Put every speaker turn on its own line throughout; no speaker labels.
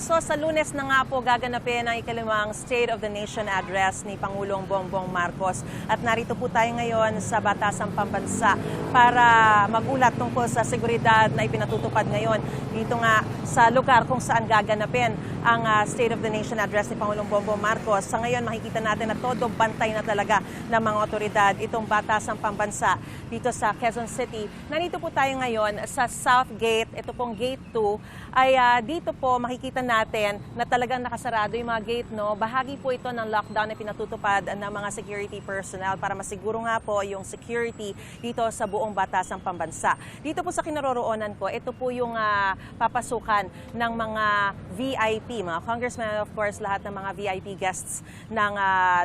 Alfonso, sa Lunes na nga po gaganapin ang ikalimang State of the Nation Address ni Pangulong Bongbong Marcos. At narito po tayo ngayon sa Batasang Pambansa para magulat tungkol sa seguridad na ipinatutupad ngayon dito nga sa lugar kung saan gaganapin ang State of the Nation Address ni Pangulong Bongbong Marcos. Sa ngayon makikita natin na todo bantay na talaga ng mga otoridad itong Batasang Pambansa dito sa Quezon City. Nandito po tayo ngayon sa South Gate. Ito pong Gate 2 ay dito po makikita natin na talagang nakasarado yung mga gate, no? Bahagi po ito ng lockdown na pinatutupad ng mga security personnel para masiguro nga po yung security dito sa buong Batasang Pambansa. Dito po sa kinaroroonan ko, ito po yung papasukan ng mga VIP, mga congressmen, of course, lahat ng mga VIP guests ng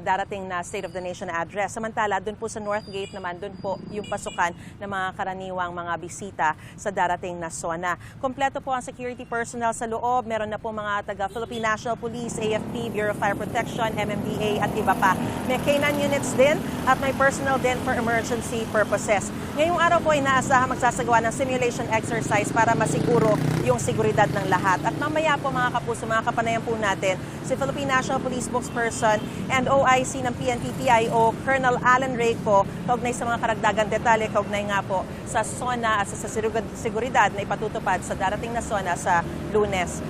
darating na State of the Nation Address. Samantala, doon po sa North Gate naman, doon po yung pasukan ng mga karaniwang mga bisita sa darating na zona. Kompleto po ang security personnel sa loob. Meron na po mga taga Philippine National Police, AFP, Bureau of Fire Protection, MMDA at iba pa. May K9 units din at may personnel din for emergency purposes. Ngayong araw po inaasahan magsasagawa ng simulation exercise para masiguro yung seguridad ng lahat. At mamaya po mga kapuso, mga kapanayan po natin, si Philippine National Police spokesperson and OIC ng PNP-PIO, Colonel Alan Reyco, kaugnay sa mga karagdagang detalye, kaugnay nga po sa zona at sa seguridad na ipatutupad sa darating na zona sa Lunes.